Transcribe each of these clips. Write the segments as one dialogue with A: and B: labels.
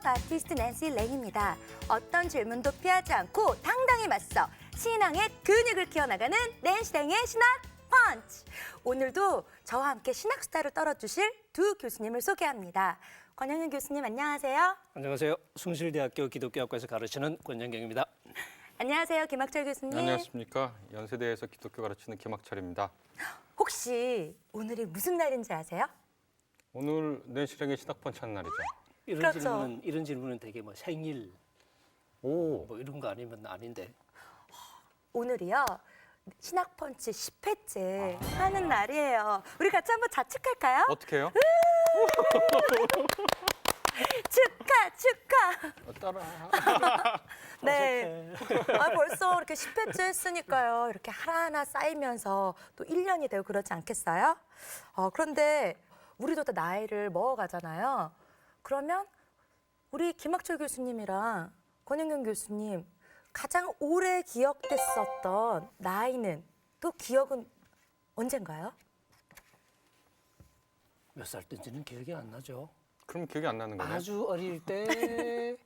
A: 힙합 아티스트 낸시 랭입니다. 어떤 질문도 피하지 않고 당당히 맞서 신앙의 근육을 키워나가는 낸시 랭의 신학 펀치. 오늘도 저와 함께 신학 수다를 떨어주실 두 교수님을 소개합니다. 권영윤 교수님 안녕하세요.
B: 안녕하세요. 숭실대학교 기독교학과에서 가르치는 권영경입니다.
A: 안녕하세요. 김학철 교수님.
C: 안녕하십니까. 연세대에서 기독교 가르치는 김학철입니다.
A: 혹시 오늘이 무슨 날인지 아세요?
C: 오늘 낸시랭의 신학펀치 하는 날이죠.
A: 그렇죠.
B: 이런 질문은 되게 뭐 생일
C: 오,
B: 뭐 이런 거 아니면 아닌데.
A: 오늘이요. 신학 펀치 10회째 하는 날이에요. 우리 같이 한번 자축할까요?
C: 어떻게 해요?
A: 축하!
C: 따라.
A: 네. 아, 벌써 이렇게 10회째 했으니까요. 이렇게 하나하나 쌓이면서 또 1년이 되고 그렇지 않겠어요? 그런데 우리도 다 나이를 먹어가잖아요. 그러면 우리 김학철 교수님이랑 권영경 교수님 가장 오래 기억됐었던 나이는 또 기억은 언젠가요?
B: 몇 살 때인지는 기억이 안 나죠.
C: 그럼 기억이 안 나는 거네요.
B: 아주 어릴 때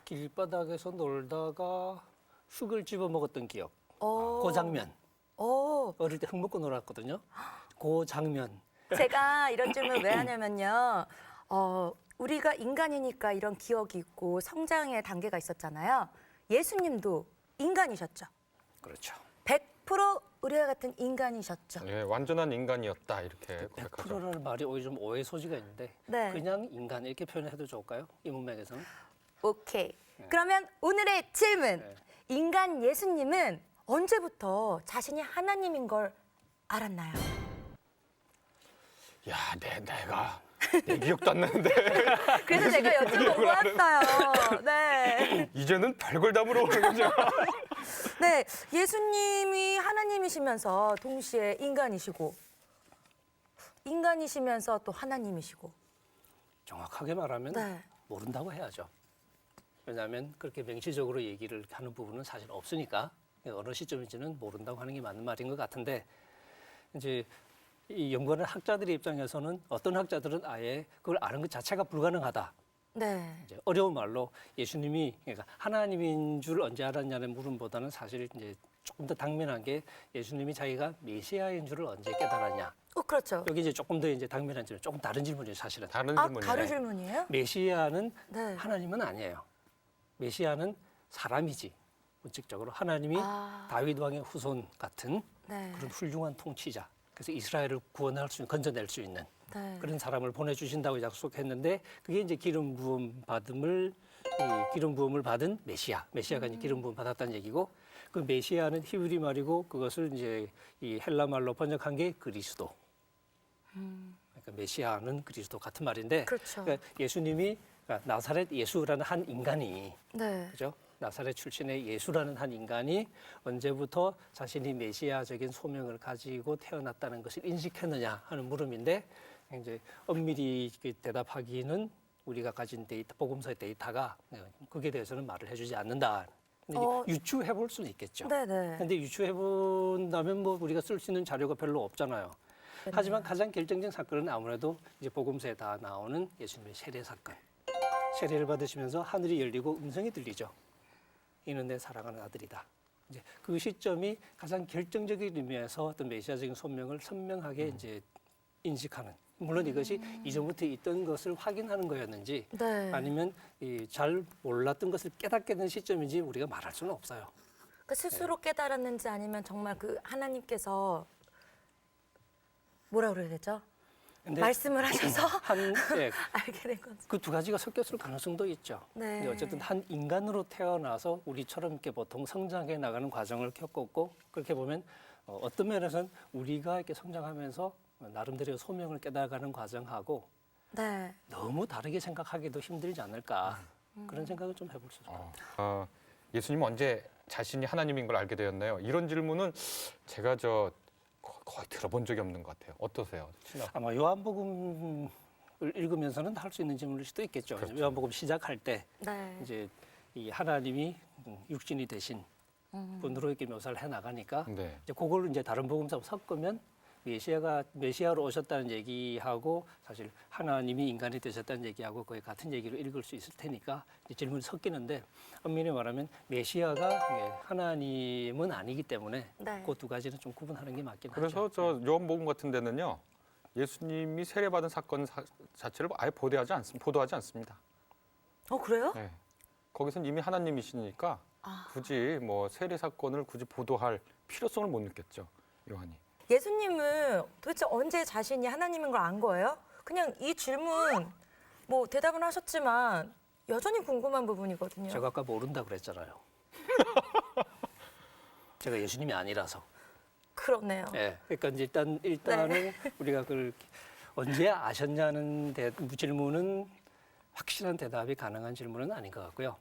B: 길바닥에서 놀다가 흙을 집어 먹었던 기억. 그 장면. 어릴 때 흙 먹고 놀았거든요. 그 장면.
A: 제가 이런 질문을 왜 하냐면요. 우리가 인간이니까 이런 기억이 있고 성장의 단계가 있었잖아요. 예수님도 인간이셨죠.
B: 그렇죠.
A: 100% 우리와 같은 인간이셨죠.
C: 예, 완전한 인간이었다 이렇게 고백하죠.
B: 100%라는 말이 오히려 좀 오해 소지가 있는데
A: 네.
B: 그냥 인간 이렇게 표현해도 좋을까요? 이 문맥에서는.
A: 오케이. 그러면 오늘의 질문.
B: 네.
A: 인간 예수님은 언제부터 자신이 하나님인 걸 알았나요?
C: 야, 내 기억도 안 나는데
A: 그래서 제가 여쭤보고 왔어요. 네.
C: 이제는 별걸 다 물어보는 거죠.
A: 네. 예수님이 하나님이시면서 동시에 인간이시면서 또 하나님이시고.
B: 정확하게 말하면
A: 네.
B: 모른다고 해야죠. 왜냐하면 그렇게 명시적으로 얘기를 하는 부분은 사실 없으니까 어느 시점인지는 모른다고 하는 게 맞는 말인 것 같은데 이제 이 연구하는 학자들의 입장에서는 어떤 학자들은 아예 그걸 아는 것 자체가 불가능하다.
A: 네.
B: 이제 어려운 말로 예수님이 그러니까 하나님인 줄 언제 알았냐는 물음보다는 사실 이제 조금 더 당면한 게 예수님이 자기가 메시아인 줄을 언제 깨달았냐.
A: 그렇죠.
B: 여기 이제 조금 더 이제 당면한 질문, 조금 다른 질문이에요, 사실은.
C: 다른
A: 아,
C: 질문이네.
A: 다른 질문이에요?
B: 메시아는
A: 네.
B: 하나님은 아니에요. 메시아는 사람이지. 원칙적으로 하나님이 다윗 왕의 후손 같은
A: 네.
B: 그런 훌륭한 통치자. 그래서 이스라엘을 구원할 수 있는, 건져낼 수 있는
A: 네.
B: 그런 사람을 보내주신다고 약속했는데 그게 이제 기름 부음을 받은 메시아가 이제 기름 부음 받았다는 얘기고 그 메시아는 히브리 말이고 그것을 이제 이 헬라 말로 번역한 게 그리스도. 그러니까 메시아는 그리스도 같은 말인데
A: 그렇죠.
B: 그러니까 예수님이 그러니까 나사렛 예수라는 한 인간이
A: 네.
B: 그죠? 나사렛 출신의 예수라는 한 인간이 언제부터 자신이 메시아적인 소명을 가지고 태어났다는 것을 인식했느냐 하는 물음인데 이제 엄밀히 대답하기는 우리가 가진 데이터, 복음서의 데이터가 그게 대해서는 말을 해주지 않는다. 근데 이제 유추해 볼 수는 있겠죠.
A: 네네.
B: 근데 유추해 본다면 뭐 우리가 쓸 수 있는 자료가 별로 없잖아요. 하지만 가장 결정적인 사건은 아무래도 이제 복음서에 다 나오는 예수님의 세례 사건. 세례를 받으시면서 하늘이 열리고 음성이 들리죠. 이는 내 사랑하는 아들이다. 이제 그 시점이 가장 결정적인 의미에서 어떤 메시아적인 소명을 선명하게 이제 인식하는. 물론 이것이 이전부터 있던 것을 확인하는 거였는지
A: 네.
B: 아니면 잘 몰랐던 것을 깨닫게 된 시점인지 우리가 말할 수는 없어요.
A: 그 스스로 깨달았는지 아니면 정말 그 하나님께서 뭐라 그래야 되죠?
B: 근데
A: 말씀을 하셔서
B: 예,
A: 알게 된 건지.
B: 그 두 가지가 섞였을 가능성도 있죠.
A: 네.
B: 근데 어쨌든 한 인간으로 태어나서 우리처럼 이렇게 보통 성장해 나가는 과정을 겪었고 그렇게 보면 어떤 면에서는 우리가 이렇게 성장하면서 나름대로 소명을 깨달아가는 과정하고
A: 네.
B: 너무 다르게 생각하기도 힘들지 않을까 그런 생각을 좀 해볼 수 있을 것 같아요.
C: 예수님은 언제 자신이 하나님인 걸 알게 되었나요? 이런 질문은 제가 거의 들어본 적이 없는 것 같아요. 어떠세요?
B: 아마 요한복음을 읽으면서는 할 수 있는 질문일 수도 있겠죠.
C: 그렇죠.
B: 요한복음 시작할 때
A: 네.
B: 이제 이 하나님이 육신이 되신 분으로 이렇게 묘사를 해 나가니까
C: 네.
B: 이제 그걸 이제 다른 복음서하고 섞으면 메시아로 오셨다는 얘기하고 사실 하나님이 인간이 되셨다는 얘기하고 거의 같은 얘기로 읽을 수 있을 테니까 이제 질문이 섞이는데 엄밀히 말하면 메시아가 하나님은 아니기 때문에
A: 네.
B: 그 두 가지는 좀 구분하는 게 맞긴
C: 그래서
B: 하죠.
C: 저 요한복음 같은 데는요. 예수님이 세례받은 사건 자체를 아예 보도하지 않습니다.
A: 그래요?
C: 네. 거기선 이미 하나님이시니까 굳이 뭐 세례 사건을 굳이 보도할 필요성을 못 느꼈죠. 요한이.
D: 예수님은 도대체 언제 자신이 하나님인 걸 안 거예요? 그냥 이 질문 뭐 대답은 하셨지만 여전히 궁금한 부분이거든요.
B: 제가 아까 모른다 그랬잖아요. 제가 예수님이 아니라서.
D: 그렇네요.
B: 예. 그러니까 이제 일단은 우리가 그걸 언제 아셨냐는 질문은 확실한 대답이 가능한 질문은 아닌 것 같고요.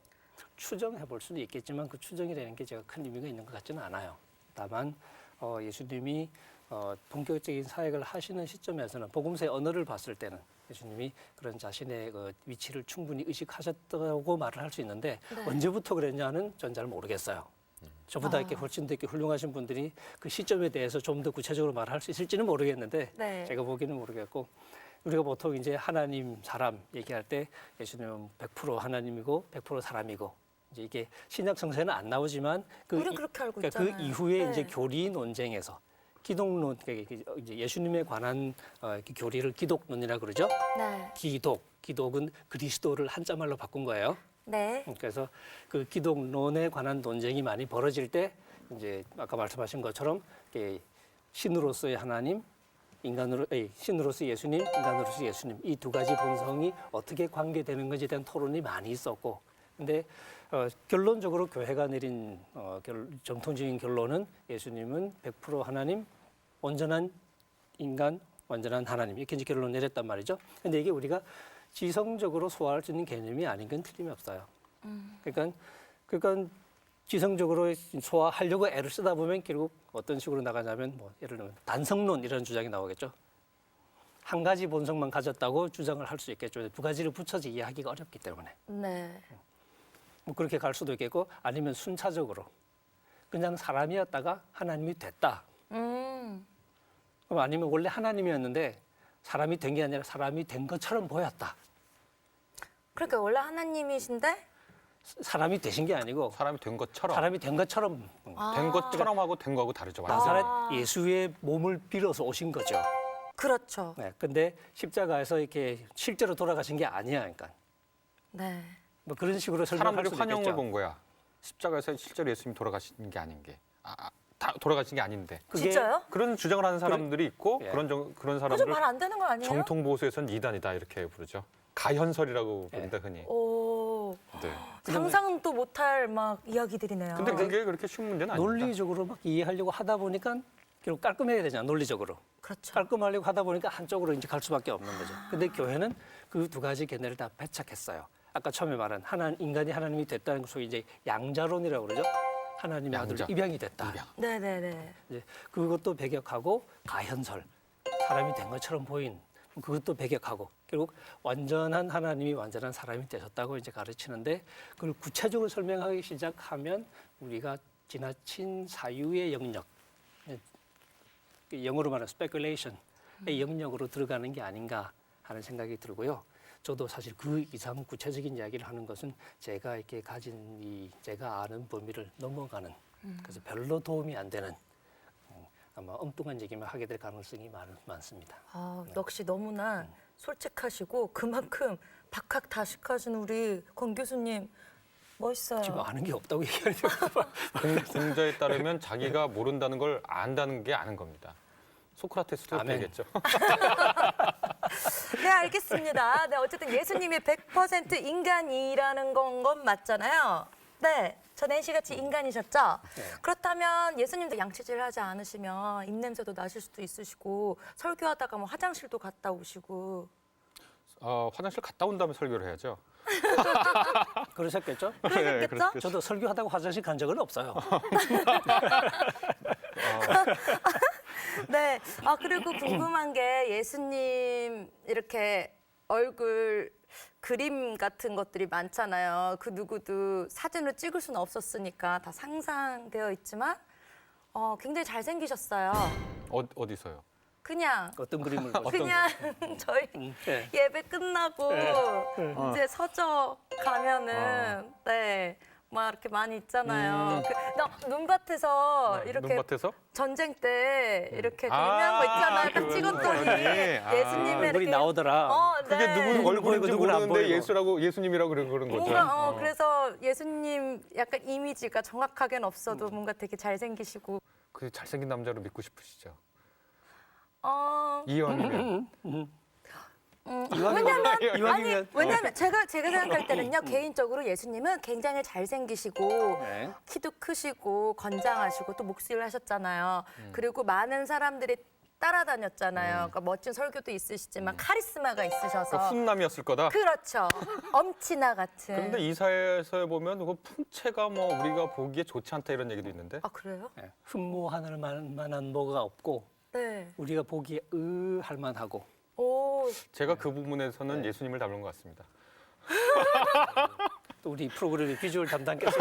B: 추정해 볼 수도 있겠지만 그 추정이라는 게 제가 큰 의미가 있는 것 같지는 않아요. 다만 예수님이 본격적인 사역을 하시는 시점에서는 복음서의 언어를 봤을 때는 예수님이 그런 자신의 그 위치를 충분히 의식하셨다고 말을 할 수 있는데 언제부터 그랬냐는 전 잘 모르겠어요. 저보다 이렇게 훨씬 더 이렇게 훌륭하신 분들이 그 시점에 대해서 좀 더 구체적으로 말할 수 있을지는 모르겠는데
D: 네.
B: 제가 보기는 모르겠고 우리가 보통 이제 하나님, 사람 얘기할 때 예수님은 100% 하나님이고 100% 사람이고 이제 이게 신약 성서에는 안 나오지만
D: 우리는 그렇게 알고
B: 그러니까 그
D: 있잖아요.
B: 이후에
D: 네.
B: 이제 교리 논쟁에서 기독론 그러니까 이제 예수님에 관한 교리를 기독론이라 그러죠.
D: 네.
B: 기독은 그리스도를 한자말로 바꾼 거예요.
D: 네.
B: 그래서 그 기독론에 관한 논쟁이 많이 벌어질 때 이제 아까 말씀하신 것처럼 신으로서의 하나님, 신으로서 예수님, 인간으로서 예수님 이 두 가지 본성이 어떻게 관계되는 것에 대한 토론이 많이 있었고, 근데 결론적으로 교회가 내린 정통적인 결론은 예수님은 100% 하나님, 온전한 인간, 완전한 하나님 이렇게 이제 결론을 내렸단 말이죠. 근데 이게 우리가 지성적으로 소화할 수 있는 개념이 아닌 건 틀림이 없어요. 그러니까 지성적으로 소화하려고 애를 쓰다 보면 결국 어떤 식으로 나가냐면 뭐 예를 들면 단성론 이런 주장이 나오겠죠. 한 가지 본성만 가졌다고 주장을 할 수 있겠죠. 두 가지를 붙여서 이해하기가 어렵기 때문에.
D: 네.
B: 뭐 그렇게 갈 수도 있겠고 아니면 순차적으로 그냥 사람이었다가 하나님이 됐다. 그럼 아니면 원래 하나님이었는데 사람이 된 게 아니라 사람이 된 것처럼 보였다.
D: 그러니까 원래 하나님이신데
B: 사람이 되신 게 아니고
C: 사람이 된 것처럼
B: 사람이 된 것처럼
C: 된 것처럼 하고 된 거하고 다르죠. 완전히.
B: 나사렛 예수의 몸을 빌어서 오신 거죠.
D: 그렇죠.
B: 네, 근데 십자가에서 이렇게 실제로 돌아가신 게 아니야, 그러니까
D: 네.
B: 뭐 그런 식으로 설명할
C: 사람들이
B: 수도
C: 환영을
B: 있겠죠.
C: 본 거야. 십자가에서 실제로 예수님이 돌아가신 게 아닌 게. 다 돌아가신 게 아닌데.
B: 그게
D: 진짜요?
C: 그런 주장을 하는 사람들이 있고
B: 예.
C: 그런
D: 그죠?
C: 사람들을
D: 말 안 되는 거 아니에요?
C: 정통 보수에서는 이단이다 이렇게 부르죠. 가현설이라고
B: 예.
C: 부른다 흔히.
D: 오.
C: 네.
D: 상상도 못할 막 이야기들이네요.
C: 근데 그게 그렇게 쉬운 문제는 아닙니다.
B: 논리적으로 막 이해하려고 하다 보니까 결국 깔끔해야 되잖아, 논리적으로.
D: 그렇죠.
B: 깔끔하려고 하다 보니까 한쪽으로 이제 갈 수밖에 없는 거죠. 근데 교회는 그 두 가지 견해를 다 배척했어요. 아까 처음에 말한 인간이 하나님이 됐다는 것 속에 이제 양자론이라고 그러죠. 하나님의
C: 양자.
B: 아들 입양이 됐다.
C: 입양.
D: 네네네.
B: 이제 그것도 배격하고 가현설, 사람이 된 것처럼 보인 그것도 배격하고 결국 완전한 하나님이 완전한 사람이 되셨다고 이제 가르치는데 그걸 구체적으로 설명하기 시작하면 우리가 지나친 사유의 영역, 영어로 말하는 speculation의 영역으로 들어가는 게 아닌가 하는 생각이 들고요. 저도 사실 그 이상 구체적인 이야기를 하는 것은 제가 이렇게 가진 제가 아는 범위를 넘어가는 그래서 별로 도움이 안 되는 아마 엉뚱한 얘기만 하게 될 가능성이 많습니다.
D: 역시 너무나 솔직하시고 그만큼 박학다식하신 우리 권 교수님 멋있어요.
B: 지금 아는 게 없다고 얘기하는데
C: 공자에 따르면 자기가 모른다는 걸 안다는 게 아는 겁니다. 소크라테스도
B: 아멘.
C: 그랬겠죠.
D: 네, 알겠습니다. 네, 어쨌든 예수님이 100% 인간이라는 건 맞잖아요. 네, 저 낸시 같이 인간이셨죠?
B: 네.
D: 그렇다면 예수님도 양치질 하지 않으시면 입냄새도 나실 수도 있으시고 설교하다가 뭐 화장실도 갔다 오시고
C: 화장실 갔다 온 다음에 설교를 해야죠.
B: 그러셨겠죠?
D: 그러셨겠죠?
C: 그렇겠죠.
B: 저도 설교하다가 화장실 간 적은 없어요.
D: 네. 그리고 궁금한 게 예수님 이렇게 얼굴 그림 같은 것들이 많잖아요. 그 누구도 사진으로 찍을 수는 없었으니까 다 상상되어 있지만 굉장히 잘생기셨어요.
C: 어디서요?
A: 그냥
B: 어떤 그림을 보세요?
A: 그냥 저희
B: 네.
A: 예배 끝나고 이제 서저
C: 어.
A: 가면은 네. 막 이렇게 많이 있잖아요. 나 눈밭에서 이렇게
C: 눈밭에서?
A: 전쟁 때 이렇게 그
C: 아,
A: 유명한 거 있잖아요. 딱
C: 그
A: 찍었더니
C: 그거니. 아.
A: 예수님의
B: 얼굴이
A: 이렇게
B: 나오더라.
C: 그게
A: 네.
C: 누구 얼굴인지
B: 누구는 안
C: 모르는데
B: 보이고.
C: 예수라고 예수님이라고 그런 거죠.
A: 뭔가 그래서 예수님 약간 이미지가 정확하게는 없어도 뭔가 되게 잘생기시고
C: 그 잘생긴 남자로 믿고 싶으시죠?
A: 어
C: 이왕이면.
A: 아니 왜냐면 제가 생각할 때는요 개인적으로 예수님은 굉장히 잘생기시고
B: 네.
A: 키도 크시고 건장하시고 또 목수일 하셨잖아요. 그리고 많은 사람들이 따라다녔잖아요. 그러니까 멋진 설교도 있으시지만 카리스마가 있으셔서
C: 그러니까 훈남이었을 거다.
A: 그렇죠. 엄친아 같은.
C: 그런데 이사에서 보면 그 풍채가 뭐 우리가 보기에 좋지 않다 이런 얘기도 있는데.
A: 아 그래요?
B: 네. 흠모하는 만한 뭐가 없고
A: 네.
B: 우리가 보기에 할 만하고
A: 오
C: 제가 그 부분에서는 예수님을 닮은 것 같습니다.
B: 또 우리 프로그램의 비주얼 담당께서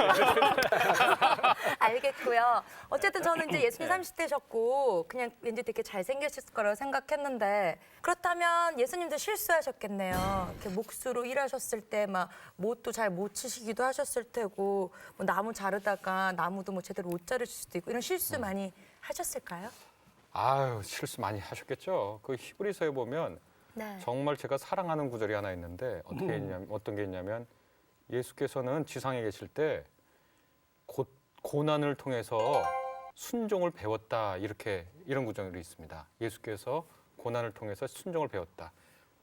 A: 알겠고요. 어쨌든 저는 이제 예수님 30대셨고 그냥 왠지 되게 잘생겼을 거라고 생각했는데 그렇다면 예수님도 실수하셨겠네요. 이렇게 목수로 일하셨을 때 막 못도 잘 못 치시기도 하셨을 테고 뭐 나무 자르다가 나무도 뭐 제대로 못 자르실 수도 있고 이런 실수 많이 하셨을까요?
C: 아유 실수 많이 하셨겠죠. 그 히브리서에 보면
A: 네.
C: 정말 제가 사랑하는 구절이 하나 있는데 어떻게 있냐면 어떤 게 있냐면 예수께서는 지상에 계실 때 고난을 통해서 순종을 배웠다 이런 구절이 있습니다. 예수께서 고난을 통해서 순종을 배웠다.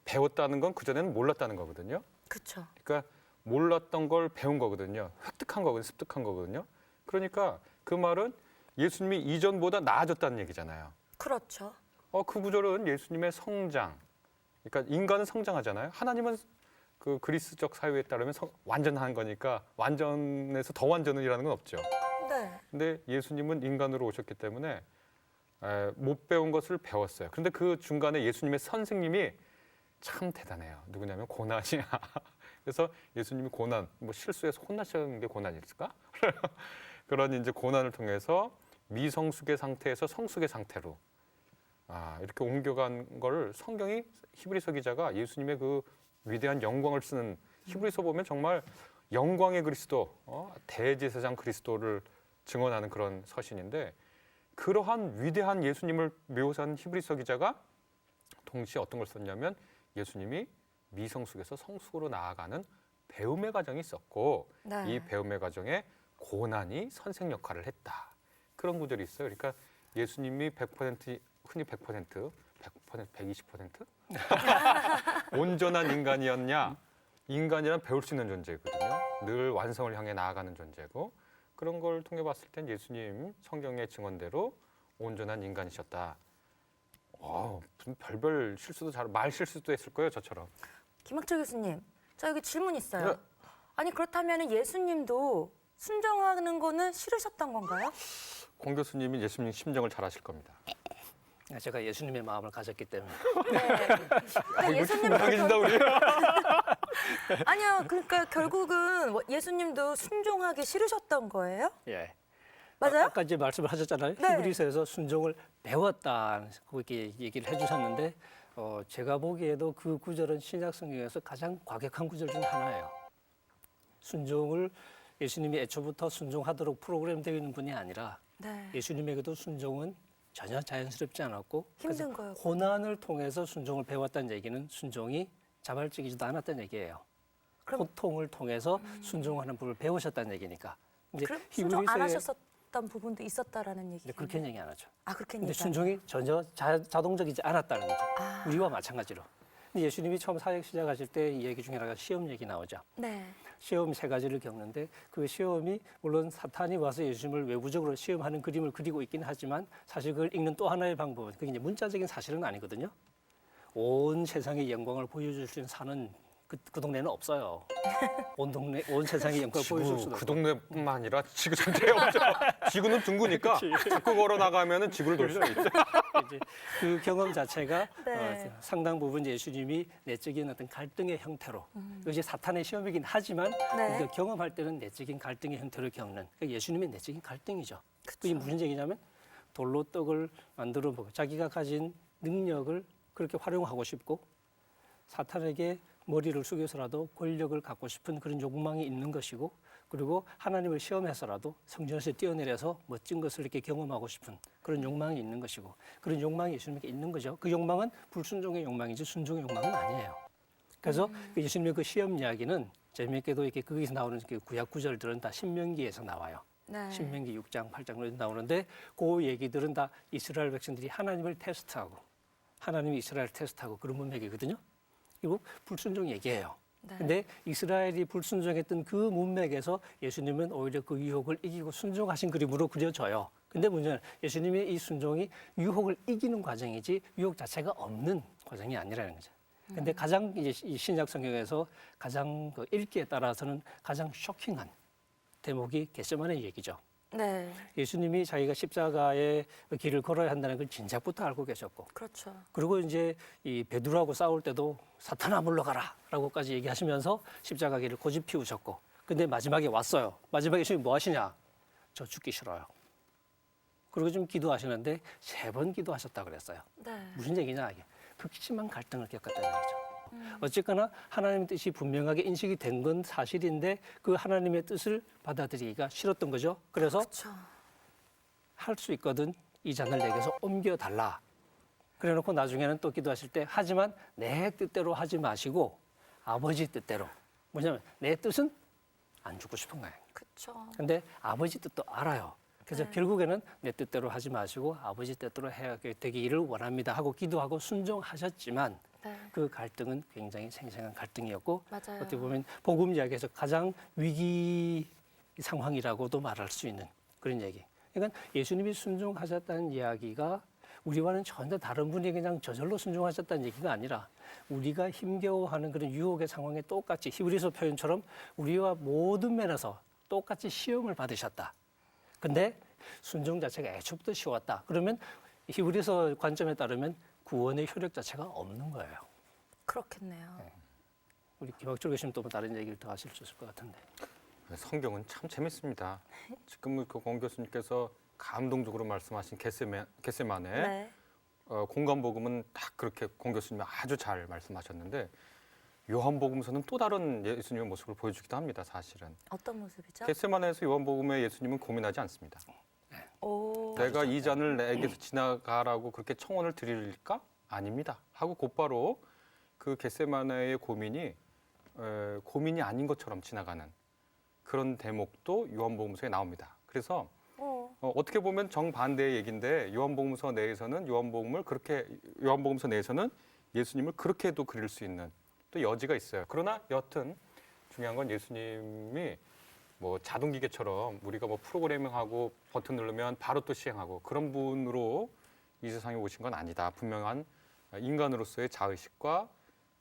C: 배웠다는 건 그전에는 몰랐다는 거거든요.
A: 그렇죠.
C: 그러니까 몰랐던 걸 배운 거거든요. 획득한 거거든요. 습득한 거거든요. 그러니까 그 말은 예수님이 이전보다 나아졌다는 얘기잖아요.
A: 그렇죠.
C: 그 구절은 예수님의 성장. 그러니까 인간은 성장하잖아요. 하나님은 그 그리스적 사유에 따르면 완전한 거니까 완전에서 더 완전이라는 건 없죠.
A: 네.
C: 근데 예수님은 인간으로 오셨기 때문에 못 배운 것을 배웠어요. 그런데 그 중간에 예수님의 선생님이 참 대단해요. 누구냐면 고난이야. 그래서 예수님이 고난, 뭐 실수해서 혼나시는 게 고난이었을까? 그런 이제 고난을 통해서 미성숙의 상태에서 성숙의 상태로 이렇게 옮겨간 걸 성경이 히브리서 기자가 예수님의 그 위대한 영광을 쓰는 히브리서 보면 정말 영광의 그리스도, 대제사장 그리스도를 증언하는 그런 서신인데 그러한 위대한 예수님을 묘사한 히브리서 기자가 동시에 어떤 걸 썼냐면 예수님이 미성숙에서 성숙으로 나아가는 배움의 과정이 있었고
A: 네.
C: 이 배움의 과정에 고난이 선생 역할을 했다. 그런 구절이 있어요. 그러니까 예수님이 100% 흔히 100%, 120%? 온전한 인간이었냐? 인간이란 배울 수 있는 존재거든요. 늘 완성을 향해 나아가는 존재고 그런 걸 통해 봤을 땐 예수님 성경의 증언대로 온전한 인간이셨다. 무슨 별별 실수도 말 실수도 했을 거예요, 저처럼.
A: 김학철 교수님, 저 여기 질문 있어요.
C: 네.
A: 아니 그렇다면 예수님도 순종하는 거는 싫으셨던 건가요?
C: 공 교수님이 예수님 심정을 잘 아실 겁니다.
B: 제가 예수님의 마음을 가졌기 때문에
A: 네. 그러니까 예수님도
C: 이상해진다 우리.
A: 아니요. 그러니까 결국은 예수님도 순종하기 싫으셨던 거예요?
B: 예.
A: 맞아요?
B: 아까 이제 말씀을 하셨잖아요.
A: 네.
B: 히브리서에서 순종을 배웠다 그렇게 얘기를 해주셨는데 제가 보기에도 그 구절은 신약 성경에서 가장 과격한 구절 중 하나예요. 순종을 예수님이 애초부터 순종하도록 프로그램되어 있는 분이 아니라
A: 네.
B: 예수님에게도 순종은 전혀 자연스럽지 않았고
A: 힘든
B: 그래서
A: 거였고.
B: 고난을 통해서 순종을 배웠다는 얘기는 순종이 자발적이지도 않았다는 얘기예요.
A: 그럼-
B: 고통을 통해서 순종하는 법을 배우셨다는 얘기니까. 이제
A: 그럼 순종 안
B: 히브리서에
A: 하셨었던 부분도 있었다라는 얘기예요.
B: 그렇게 얘기 안 하죠.
A: 그렇게
B: 근데
A: 얘기하는
B: 순종이 전혀 자동적이지 않았다는 거죠.
A: 아.
B: 우리와 마찬가지로. 근데 예수님이 처음 사역 시작하실 때 이 얘기 중에 하나가 시험 얘기 나오죠.
A: 네.
B: 시험 세 가지를 겪는데 그 시험이 물론 사탄이 와서 예수님을 외부적으로 시험하는 그림을 그리고 있긴 하지만 사실 그걸 읽는 또 하나의 방법은 그게 이제 문자적인 사실은 아니거든요. 온 세상의 영광을 보여줄 수 있는 산은 그 동네는 없어요. 온 세상의 영광을 보여줄 수도
C: 그
B: 없고.
C: 동네뿐만 아니라 지구 전체에 없죠. 지구는 둥그니까 자꾸 걸어 나가면은 지구를 돌 수 있죠.
B: 이제 그 경험 자체가
A: 네.
B: 상당 부분 예수님이 내적인 어떤 갈등의 형태로 이제 사탄의 시험이긴 하지만
A: 네.
B: 우리가 경험할 때는 내적인 갈등의 형태를 겪는 그러니까 예수님의 내적인 갈등이죠. 그게 무슨 얘기냐면 돌로 떡을 만들어 보고 자기가 가진 능력을 그렇게 활용하고 싶고 사탄에게 머리를 숙여서라도 권력을 갖고 싶은 그런 욕망이 있는 것이고 그리고 하나님을 시험해서라도 성전에서 뛰어내려서 멋진 것을 이렇게 경험하고 싶은 그런 욕망이 있는 것이고 그런 욕망이 예수님에게 있는 거죠. 그 욕망은 불순종의 욕망이지 순종의 욕망은 아니에요. 그래서 그 예수님의 그 시험 이야기는 재미있게도 이렇게 거기서 나오는 그 구약 구절들은 다 신명기에서 나와요.
D: 네.
B: 신명기 6장, 8장으로 나오는데 그 얘기들은 다 이스라엘 백성들이 하나님을 테스트하고 하나님이 이스라엘 테스트하고 그런 문맥이거든요. 그리고 불순종 얘기예요.
D: 네.
B: 근데 이스라엘이 불순종했던 그 문맥에서 예수님은 오히려 그 유혹을 이기고 순종하신 그림으로 그려져요. 근데 문제는 예수님의 이 순종이 유혹을 이기는 과정이지 유혹 자체가 없는 과정이 아니라는 거죠. 근데 가장 이제 이 신약 성경에서 가장 그 읽기에 따라서는 가장 쇼킹한 대목이 겟세마네 얘기죠.
D: 네.
B: 예수님이 자기가 십자가의 길을 걸어야 한다는 걸 진작부터 알고 계셨고
D: 그렇죠.
B: 그리고 이제 이 베드로하고 싸울 때도 사탄아 물러가라라고까지 얘기하시면서 십자가 길을 고집 피우셨고 근데 마지막에 왔어요. 마지막에 예수님이 뭐 하시냐? 저 죽기 싫어요. 그리고 좀 기도하시는데 3번 기도하셨다 그랬어요.
D: 네.
B: 무슨 얘기냐 이게 극심한 갈등을 겪었다는 얘기죠. 어쨌거나 하나님의 뜻이 분명하게 인식이 된 건 사실인데 그 하나님의 뜻을 받아들이기가 싫었던 거죠. 그래서
D: 그렇죠.
B: 할 수 있거든 이 잔을 내게서 옮겨달라. 그래놓고 나중에는 또 기도하실 때 하지만 내 뜻대로 하지 마시고 아버지 뜻대로. 뭐냐면 내 뜻은 안 죽고 싶은 거예요.
D: 그렇죠.
B: 근데 아버지 뜻도 알아요. 그래서
D: 네.
B: 결국에는 내 뜻대로 하지 마시고 아버지 뜻대로 해야 되기를 원합니다 하고 기도하고 순종하셨지만
D: 네.
B: 그 갈등은 굉장히 생생한 갈등이었고
D: 맞아요.
B: 어떻게 보면 복음 이야기에서 가장 위기 상황이라고도 말할 수 있는 그런 얘기. 그러니까 예수님이 순종하셨다는 이야기가 우리와는 전혀 다른 분이 그냥 저절로 순종하셨다는 얘기가 아니라 우리가 힘겨워하는 그런 유혹의 상황에 똑같이 히브리서 표현처럼 우리와 모든 면에서 똑같이 시험을 받으셨다. 근데 순종 자체가 애초부터 쉬웠다. 그러면 히브리서 관점에 따르면 구원의 효력 자체가 없는 거예요.
D: 그렇겠네요.
B: 우리 김학철 교수님 또 다른 얘기를 더 하실 수 있을 것 같은데.
C: 성경은 참 재밌습니다. 지금 그권 교수님께서 감동적으로 말씀하신 겟세마네
D: 네.
C: 공간복음은 딱 그렇게 권 교수님이 아주 잘 말씀하셨는데 요한복음서는 또 다른 예수님의 모습을 보여주기도 합니다. 사실은
D: 어떤 모습이죠?
C: 겟세마네에서 요한복음의 예수님은 고민하지 않습니다.
D: 오.
C: 내가 이 잔을 내게서 지나가라고 그렇게 청원을 드릴까? 아닙니다. 하고 곧바로 그 겟세마네의 고민이 고민이 아닌 것처럼 지나가는 그런 대목도 요한복음서에 나옵니다. 그래서 어떻게 보면 정반대의 얘기인데 요한복음서 내에서는 요한복음서 내에서는 예수님을 그렇게도 그릴 수 있는 또 여지가 있어요. 그러나 여튼 중요한 건 예수님이 뭐 자동기계처럼 우리가 뭐 프로그래밍하고 버튼 누르면 바로 또 시행하고 그런 분으로 이 세상에 오신 건 아니다. 분명한 인간으로서의 자의식과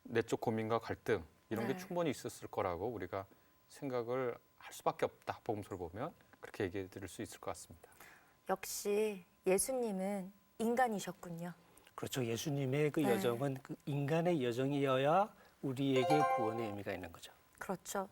C: 내적 고민과 갈등 이런 게
D: 네.
C: 충분히 있었을 거라고 우리가 생각을 할 수밖에 없다. 복음서를 보면 그렇게 얘기해 드릴 수 있을 것 같습니다.
D: 역시 예수님은 인간이셨군요.
B: 그렇죠. 예수님의 그
D: 네.
B: 여정은 그 인간의 여정이어야 우리에게 구원의 의미가 있는 거죠.
D: 그렇죠.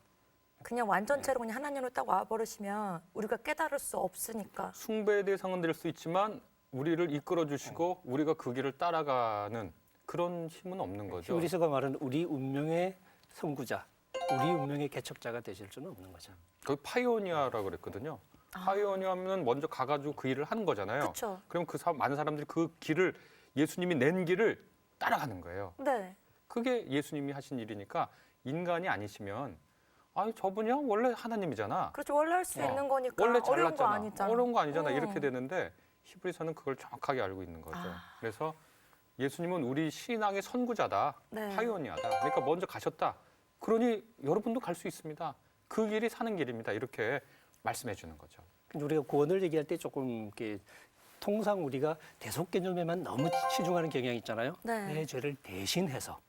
D: 그냥 완전체로 그냥 하나님으로 딱 와버리시면 우리가 깨달을 수 없으니까.
C: 숭배의 대상은 될 수 있지만 우리를 이끌어 주시고 우리가 그 길을 따라가는 그런 힘은 없는 거죠.
B: 히브리서가 말하는 우리 운명의 선구자, 우리 운명의 개척자가 되실 수는 없는 거죠.
C: 거기 파이오니아라고 그랬거든요. 파이오니아면 먼저 가가지고 그 일을 하는 거잖아요.
D: 그렇죠.
C: 그럼 많은 사람들이 그 길을 예수님이 낸 길을 따라가는 거예요.
D: 네.
C: 그게 예수님이 하신 일이니까 인간이 아니시면 아니 저분이야 원래 하나님이잖아.
D: 그렇죠. 원래 할 수 있는 거니까
C: 원래
D: 어려운 거
C: 잘났잖아.
D: 아니잖아.
C: 어려운 거 아니잖아. 이렇게 되는데 히브리서는 그걸 정확하게 알고 있는 거죠. 그래서 예수님은 우리 신앙의 선구자다.
D: 네.
C: 파이오니아다. 그러니까 먼저 가셨다. 그러니 여러분도 갈 수 있습니다. 그 길이 사는 길입니다. 이렇게 말씀해 주는 거죠.
B: 우리가 구원을 얘기할 때 조금 이렇게 통상 우리가 대속 개념에만 너무 치중하는 경향이 있잖아요.
D: 네.
B: 내 죄를 대신해서.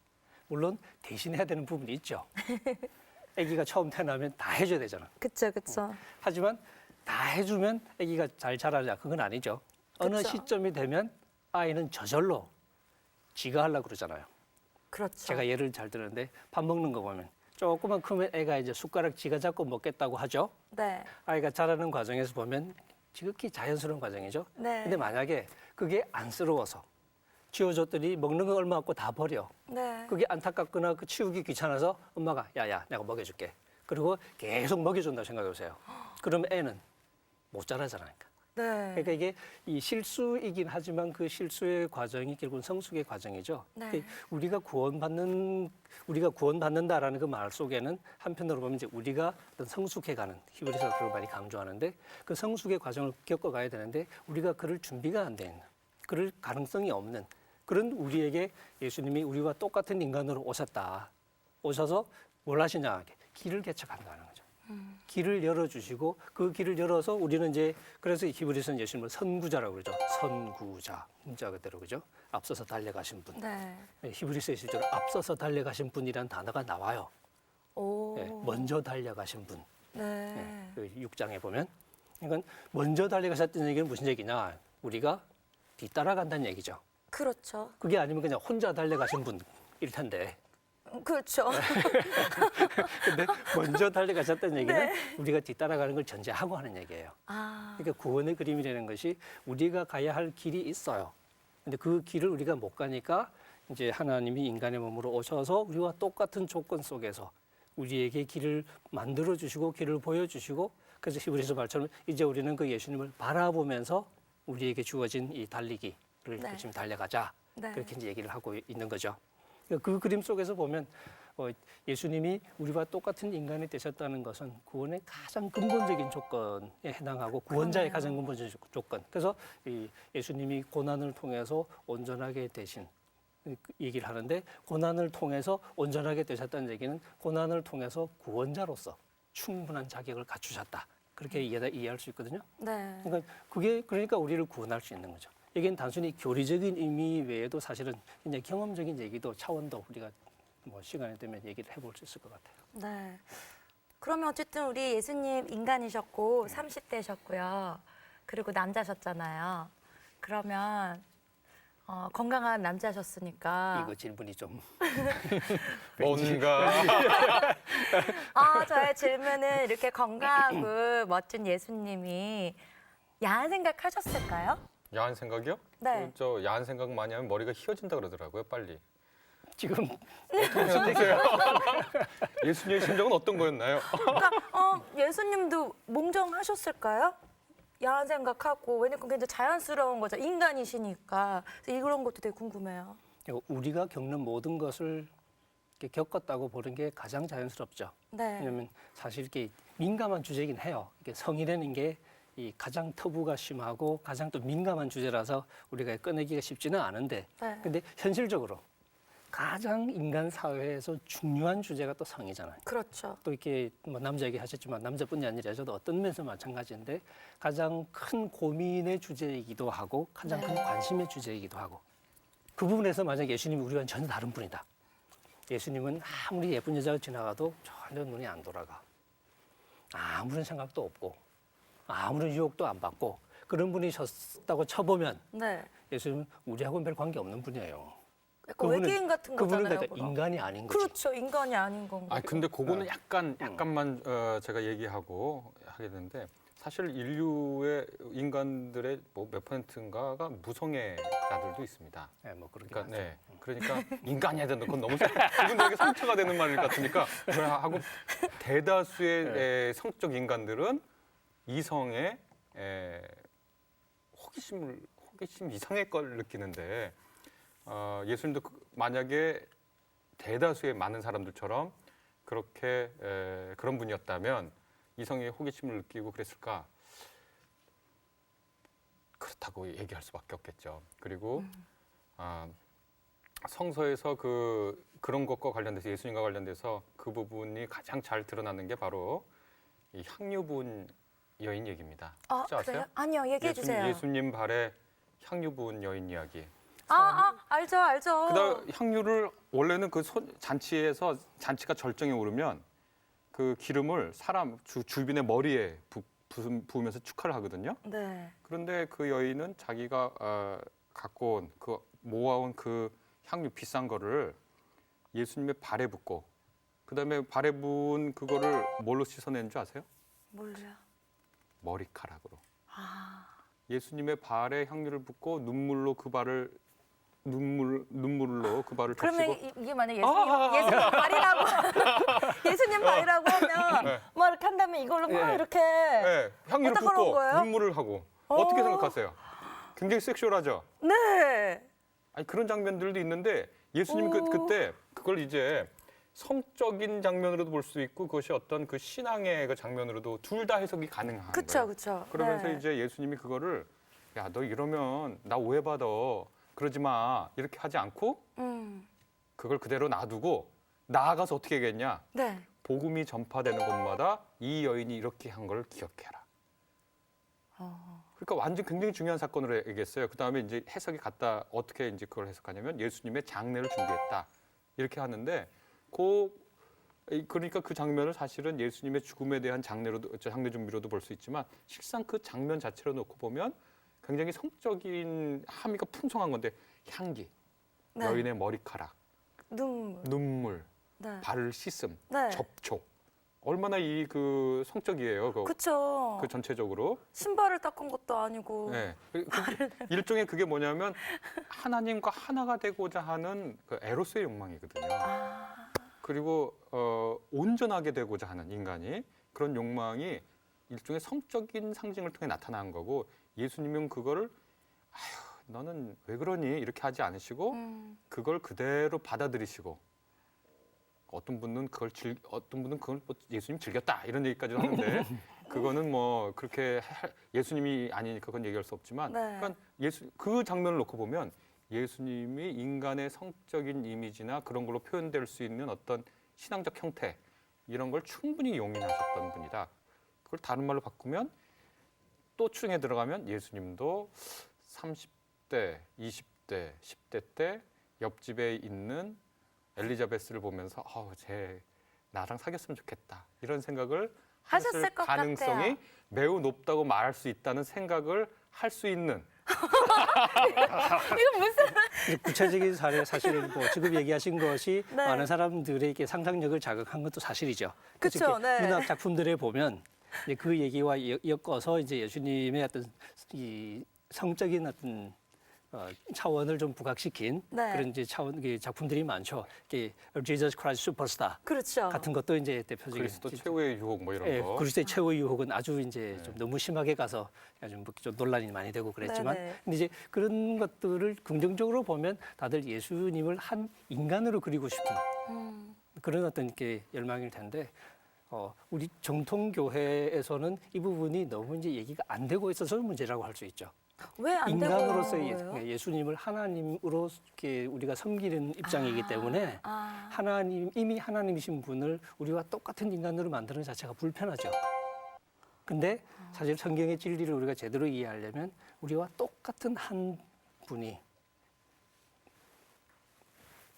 B: 물론 대신해야 되는 부분이 있죠. 아기가 처음 태어나면 다 해줘야 되잖아.
D: 그렇죠. 그렇죠.
B: 하지만 다 해주면 아기가 잘 자라냐 그건 아니죠. 어느
D: 그쵸.
B: 시점이 되면 아이는 저절로 지가 하려고 그러잖아요.
D: 그렇죠.
B: 제가 예를 잘 드는데 밥 먹는 거 보면 조금만 크면 애가 이제 숟가락 지가 잡고 먹겠다고 하죠.
D: 네.
B: 아이가 자라는 과정에서 보면 지극히 자연스러운 과정이죠.
D: 네.
B: 근데 만약에 그게 안쓰러워서 쥐어줬더니 먹는 거 얼마 없고 다 버려.
D: 네.
B: 그게 안타깝거나 그 치우기 귀찮아서 엄마가 야야 내가 먹여줄게. 그리고 계속 먹여준다고 생각해 보세요. 그러면 애는 못 자라잖아요.
D: 네.
B: 그러니까 이게 이 실수이긴 하지만 그 실수의 과정이 결국은 성숙의 과정이죠.
D: 네.
B: 우리가 구원받는다라는 그 말 속에는 한편으로 보면 이제 우리가 어떤 성숙해가는 히브리서를 많이 강조하는데 그 성숙의 과정을 겪어가야 되는데 우리가 그럴 준비가 안 돼 있는, 그럴 가능성이 없는 그런 우리에게 예수님이 우리와 똑같은 인간으로 오셨다. 오셔서 뭘 하시냐? 길을 개척한다는 거죠. 길을 열어주시고 그 길을 열어서 우리는 이제 그래서 히브리서는 예수님을 선구자라고 그러죠. 선구자, 문자 그대로 그죠? 앞서서 달려가신 분.
D: 네.
B: 히브리서에 실제로 앞서서 달려가신 분이라는 단어가 나와요.
D: 오.
B: 예, 먼저 달려가신 분.
D: 네.
B: 그 6장에 보면. 그러니까 먼저 달려가셨다는 얘기는 무슨 얘기냐? 우리가 뒤따라간다는 얘기죠.
D: 그렇죠.
B: 그게 아니면 그냥 혼자 달려가신 분일 텐데.
D: 그렇죠.
B: 근데 먼저 달려가셨다는 얘기는
D: 네.
B: 우리가 뒤따라가는 걸 전제하고 하는 얘기예요.
D: 아.
B: 그러니까 구원의 그림이라는 것이 우리가 가야 할 길이 있어요. 근데 그 길을 우리가 못 가니까 이제 하나님이 인간의 몸으로 오셔서 우리와 똑같은 조건 속에서 우리에게 길을 만들어 주시고 길을 보여 주시고 그래서 히브리서 말처럼 이제 우리는 그 예수님을 바라보면서 우리에게 주어진 이 달리기를
D: 네.
B: 열심히 달려가자.
D: 네.
B: 그렇게 이제 얘기를 하고 있는 거죠. 그 그림 속에서 보면 예수님이 우리와 똑같은 인간이 되셨다는 것은 구원의 가장 근본적인 조건에 해당하고 구원자의
D: 그러네요.
B: 가장 근본적인 조건. 그래서 이 예수님이 고난을 통해서 온전하게 되신 얘기를 하는데 고난을 통해서 온전하게 되셨다는 얘기는 고난을 통해서 구원자로서 충분한 자격을 갖추셨다. 그렇게 이해할 수 있거든요.
D: 네.
B: 그러니까 그게 그러니까 우리를 구원할 수 있는 거죠. 이게 단순히 교리적인 의미 외에도 사실은 그냥 경험적인 얘기도 차원도 우리가 뭐 시간이 되면 얘기를 해볼 수 있을 것 같아요.
D: 네. 그러면 어쨌든 우리 예수님 인간이셨고 30대셨고요. 그리고 남자셨잖아요. 그러면 건강한 남자셨으니까
B: 이거 질문이 좀
C: 뭔가
D: 저의 질문은 이렇게 건강하고 멋진 예수님이 야한 생각 하셨을까요?
C: 야한 생각이요?
D: 네.
C: 저 야한 생각 많이 하면 머리가 휘어진다 그러더라고요, 빨리.
B: 지금
C: 어떠세요? 예수님의 심정은 어떤 거였나요?
D: 그러니까 예수님도 몽정하셨을까요? 야한 생각하고 왜냐면 그게 이제 자연스러운 거죠. 인간이시니까. 그래서 이런 것도 되게 궁금해요.
B: 우리가 겪는 모든 것을 이렇게 겪었다고 보는 게 가장 자연스럽죠.
D: 네.
B: 왜냐하면 사실 이렇게 민감한 주제긴 해요. 이게 성이라는 게 이 가장 터부가 심하고 가장 또 민감한 주제라서 우리가 꺼내기가 쉽지는 않은데,
D: 네.
B: 근데 현실적으로 가장 인간 사회에서 중요한 주제가 또 성이잖아요.
D: 그렇죠.
B: 또 이렇게 뭐 남자 얘기 하셨지만 남자뿐이 아니라 저도 어떤 면에서 마찬가지인데 가장 큰 고민의 주제이기도 하고 가장 큰
D: 네.
B: 관심의 주제이기도 하고 그 부분에서 만약 예수님이 우리와는 전혀 다른 분이다. 예수님은 아무리 예쁜 여자가 지나가도 전혀 눈이 안 돌아가. 아무런 생각도 없고 아무런 유혹도 안 받고 그런 분이셨다고 쳐보면
D: 네.
B: 예수님은 우리하고는 별 관계 없는 분이에요.
D: 약간 외계인 같은
B: 그분은
D: 거잖아요.
B: 그러니까
D: 그럼.
B: 인간이 아닌 거죠.
D: 그렇죠. 인간이 아닌 건
C: 아
D: 거죠.
C: 근데 그거는 약간만 제가 얘기하고 하게 되는데 사실 인류의 인간들의 뭐 몇 %인가가 무성애자들도 있습니다.
B: 네, 뭐 그렇게
C: 그러니까 네, 그러니까 인간이 해야 된다. 그건 너무 그분들에게 상처가 되는 말 같으니까 하고 대다수의 성적 인간들은 이성의 호기심 이상의 걸 느끼는데 예수님도 만약에 대다수의 많은 사람들처럼 그렇게 그런 분이었다면 이성의 호기심을 느끼고 그랬을까? 그렇다고 얘기할 수밖에 없겠죠. 그리고 성서에서 그런 것과 관련돼서 예수님과 관련돼서 그 부분이 가장 잘 드러나는 게 바로 이 향유 부은 여인 얘기입니다. 혹시 아세요?
D: 그래요? 아니요. 얘기해 주세요.
C: 예수님 발에 향유 부은 여인 이야기.
D: 알죠.
C: 그다음 향유를 원래는 잔치에서 잔치가 절정에 오르면 그 기름을 사람 주변의 머리에 부으면서 축하를 하거든요.
D: 네.
C: 그런데 그 여인은 자기가 갖고 온 모아온 그 향유 비싼 거를 예수님의 발에 붓고 그다음에 발에 부은 그거를 뭘로 씻어낸 줄 아세요?
D: 몰라요.
C: 머리카락으로. 예수님의 발에 향유를 붓고 눈물로 그 발을 눈물로 그 발을
D: 그러면
C: 적시고
D: 이게 만약 예수님 발이라고 예수님 발이라고 하면
C: 네.
D: 막 이렇게 한다면 이걸로 막
B: 네.
D: 이렇게
C: 네, 향기를
D: 어디다 그런
C: 붓고
D: 거예요?
C: 눈물을 하고 어떻게 생각하세요? 굉장히 섹슈얼하죠.
D: 네.
C: 아니 그런 장면들도 있는데 예수님 그때 그걸 이제 성적인 장면으로도 볼 수 있고 그것이 어떤 그 신앙의 그 장면으로도 둘 다 해석이 가능한
D: 그렇죠,
C: 거예요.
D: 그렇죠.
C: 그러면서 이제 예수님이 그거를 야, 너 이러면 나 오해받아. 그러지 마. 이렇게 하지 않고 그걸 그대로 놔두고 나아가서 어떻게 하겠냐.
D: 네.
C: 복음이 전파되는 곳마다 이 여인이 이렇게 한 걸 기억해라. 그러니까 완전 굉장히 중요한 사건으로 얘기했어요. 그 다음에 이제 해석이 갔다 어떻게 이제 그걸 해석하냐면 예수님의 장례를 준비했다 이렇게 하는데 그러니까 그 장면을 사실은 예수님의 죽음에 대한 장례 준비로도 볼 수 있지만 실상 그 장면 자체로 놓고 보면 굉장히 성적인 함의가 풍성한 건데 향기,
D: 네.
C: 여인의 머리카락, 눈물,
D: 네.
C: 발을 씻음,
D: 네.
C: 접촉. 얼마나 이 그 성적이에요.
D: 그렇죠.
C: 그 전체적으로.
D: 신발을 닦은 것도 아니고.
C: 네. 일종의 그게 뭐냐면 하나님과 하나가 되고자 하는 그 에로스의 욕망이거든요. 그리고 온전하게 되고자 하는 인간이 그런 욕망이 일종의 성적인 상징을 통해 나타난 거고 예수님은 그거를 아휴 너는 왜 그러니 이렇게 하지 않으시고 그걸 그대로 받아들이시고 어떤 분은 그걸 뭐 예수님 즐겼다 이런 얘기까지도 하는데 그거는 뭐 그렇게 예수님이 아니니까 그건 얘기할 수 없지만
D: 네.
C: 그러니까 그 장면을 놓고 보면 예수님이 인간의 성적인 이미지나 그런 걸로 표현될 수 있는 어떤 신앙적 형태 이런 걸 충분히 용인하셨던 분이다. 그걸 다른 말로 바꾸면 또 층에 들어가면 예수님도 30대, 20대, 10대 때 옆집에 있는 엘리자베스를 보면서 쟤 나랑 사귀었으면 좋겠다 이런 생각을
D: 하셨을
C: 했을
D: 것
C: 가능성이
D: 같아요.
C: 매우 높다고 말할 수 있다는 생각을 할 수 있는
D: 이거 무슨
B: 이제 구체적인 사례 사실은 뭐 지금 얘기하신 것이
D: 네.
B: 많은 사람들에게 상상력을 자극한 것도 사실이죠.
D: 그쵸,
B: 특히
D: 네.
B: 문학 작품들에 보면 이제 그 얘기와 엮어서 이제 예수님의 어떤 이 성적인 어떤 차원을 좀 부각시킨
D: 네.
B: 그런 이제 작품들이 많죠. Jesus Christ Superstar
D: 그렇죠.
B: 같은 것도 이제 대표적인
C: 그리스도 최후의 유혹 뭐 이런
B: 예,
C: 거.
B: 그리스도의 최후의 유혹은 아주 이제 좀 너무 심하게 가서 아주 좀 논란이 많이 되고 그랬지만,
D: 네네.
B: 근데 이제 그런 것들을 긍정적으로 보면 다들 예수님을 한 인간으로 그리고 싶은 그런 어떤 게 열망일 텐데, 우리 정통 교회에서는 이 부분이 너무 이제 얘기가 안 되고 있어서 문제라고 할 수 있죠.
D: 왜 안 되고
B: 인간으로서의
D: 있는 거예요?
B: 예수님을 하나님으로 이렇게 우리가 섬기는 입장이기 때문에 이미 하나님이신 분을 우리와 똑같은 인간으로 만드는 자체가 불편하죠. 근데 사실 성경의 진리를 우리가 제대로 이해하려면 우리와 똑같은 한 분이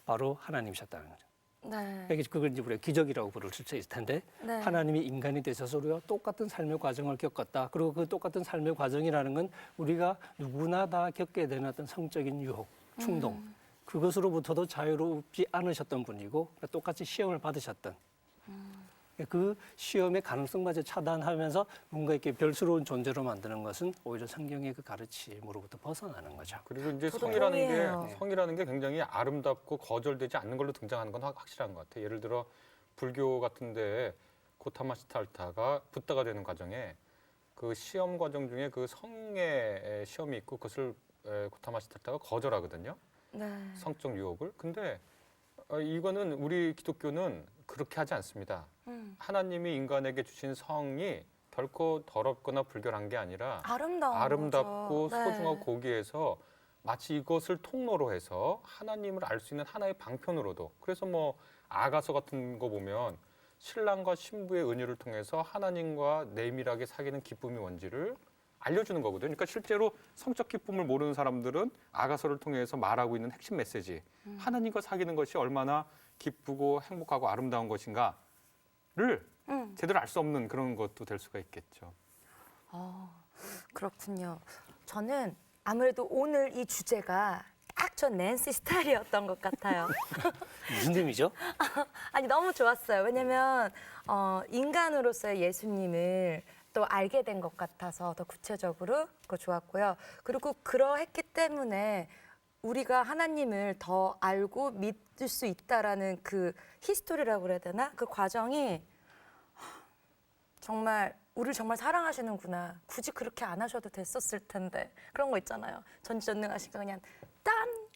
B: 바로 하나님이셨다는 거죠.
D: 네.
B: 그걸 이제 우리가 기적이라고 부를 수 있을 텐데,
D: 네.
B: 하나님이 인간이 되셔서 우리가 똑같은 삶의 과정을 겪었다. 그리고 그 똑같은 삶의 과정이라는 건 우리가 누구나 다 겪게 되는 어떤 성적인 유혹, 충동, 그것으로부터도 자유롭지 않으셨던 분이고 똑같이 시험을 받으셨던 그 시험의 가능성마저 차단하면서 뭔가 이렇게 별스러운 존재로 만드는 것은 오히려 성경의 그 가르침으로부터 벗어나는 거죠.
C: 그리고 이제
D: 저도
C: 성이라는
D: 동의해요.
C: 게 성이라는 게 굉장히 아름답고 거절되지 않는 걸로 등장하는 건 확실한 것 같아요. 예를 들어 불교 같은데 고타마시탈타가 붓다가 되는 과정에 그 시험 과정 중에 그 성의 시험이 있고 그것을 고타마시탈타가 거절하거든요.
D: 네.
C: 성적 유혹을. 근데 이거는 우리 기독교는 그렇게 하지 않습니다. 하나님이 인간에게 주신 성이 결코 더럽거나 불결한 게 아니라 아름답고
D: 거죠. 네.
C: 소중하고 고귀해서 마치 이것을 통로로 해서 하나님을 알 수 있는 하나의 방편으로도. 그래서 뭐 아가서 같은 거 보면 신랑과 신부의 은유를 통해서 하나님과 내밀하게 사귀는 기쁨이 뭔지를 알려주는 거거든요. 그러니까 실제로 성적 기쁨을 모르는 사람들은 아가서를 통해서 말하고 있는 핵심 메시지, 하나님과 사귀는 것이 얼마나 기쁘고 행복하고 아름다운 것인가를 제대로 알 수 없는 그런 것도 될 수가 있겠죠.
D: 그렇군요. 저는 아무래도 오늘 이 주제가 딱 전 낸시 스타일이었던 것 같아요.
B: 무슨 의미죠?
D: 아니 너무 좋았어요. 왜냐면 인간으로서의 예수님을 또 알게 된 것 같아서 더 구체적으로 그거 좋았고요. 그리고 그러했기 때문에 우리가 하나님을 더 알고 믿을 수 있다라는 그 히스토리라고 그래야 되나? 그 과정이 정말 우리를 정말 사랑하시는구나. 굳이 그렇게 안 하셔도 됐었을 텐데. 그런 거 있잖아요. 전지전능하시니까 그냥 딴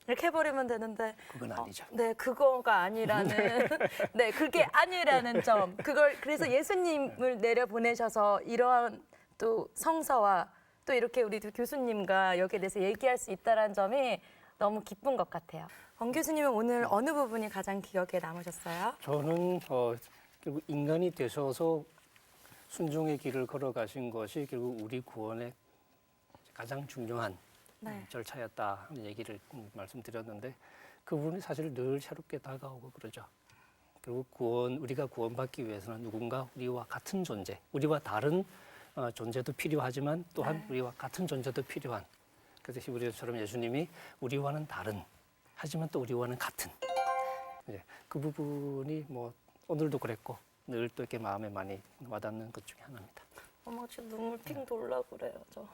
D: 이렇게 해버리면 되는데.
B: 그건 아니죠.
D: 네, 그거가 아니라는. 네, 그게 아니라는 점. 그걸 그래서 예수님을 내려 보내셔서 이러한 또 성서와 또 이렇게 우리 두 교수님과 여기에 대해서 얘기할 수 있다는 점이 너무 기쁜 것 같아요. 권 교수님은 오늘 어느 부분이 가장 기억에 남으셨어요?
B: 저는 결국 인간이 되셔서 순종의 길을 걸어가신 것이 결국 우리 구원의 가장 중요한
D: 네.
B: 절차였다 하는 얘기를 말씀드렸는데 그 부분이 사실 늘 새롭게 다가오고 그러죠. 결국 우리가 구원받기 위해서는 누군가 우리와 같은 존재, 우리와 다른 존재도 필요하지만 또한
D: 네.
B: 우리와 같은 존재도 필요한. 그래서 히브리서처럼 예수님이 우리와는 다른, 하지만 또 우리와는 같은. 그 부분이 뭐 오늘도 그랬고 늘 또 이렇게 마음에 많이 와닿는 것 중에 하나입니다.
D: 어머, 지금 눈물 핑 돌라 그래요, 저.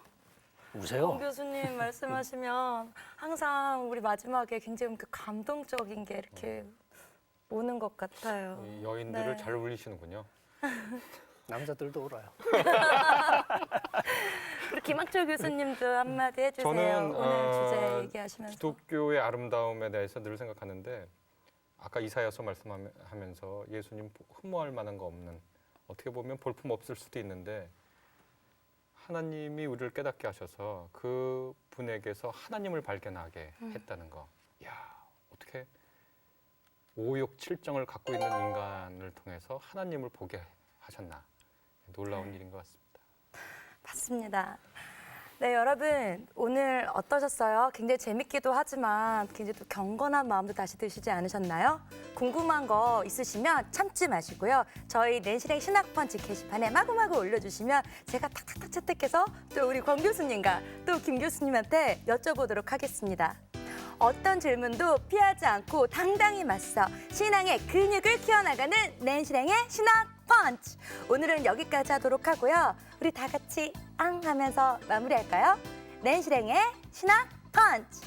B: 우세요?
D: 권 교수님 말씀하시면 항상 우리 마지막에 굉장히 그 감동적인 게 이렇게 오는 것 같아요.
C: 이 여인들을
D: 네.
C: 잘 울리시는군요.
B: 남자들도 울어요.
D: 그리고 김학철 교수님도 한마디 해주세요.
C: 저는
D: 오늘 주제 얘기하시면서.
C: 기독교의 아름다움에 대해서 늘 생각하는데 아까 이사야서 말씀하면서 예수님 흠모할 만한 거 없는, 어떻게 보면 볼품 없을 수도 있는데 하나님이 우리를 깨닫게 하셔서 그 분에게서 하나님을 발견하게 했다는 거. 야, 어떻게 오욕 칠정을 갖고 있는 인간을 통해서 하나님을 보게 하셨나. 놀라운 일인 것 같습니다.
D: 맞습니다. 네, 여러분 오늘 어떠셨어요? 굉장히 재밌기도 하지만 굉장히 또 경건한 마음도 다시 드시지 않으셨나요? 궁금한 거 있으시면 참지 마시고요. 저희 낸시랭 신학펀치 게시판에 마구마구 올려주시면 제가 탁탁탁 채택해서 또 우리 권 교수님과 또 김 교수님한테 여쭤보도록 하겠습니다. 어떤 질문도 피하지 않고 당당히 맞서 신앙의 근육을 키워나가는 낸시랭의 신학 펀치. 오늘은 여기까지 하도록 하고요. 우리 다 같이 앙 하면서 마무리할까요? 낸시랭의 신학 펀치.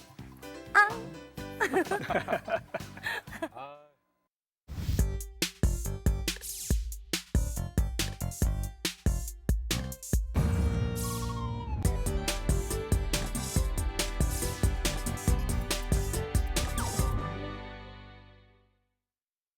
D: 앙.
C: 아.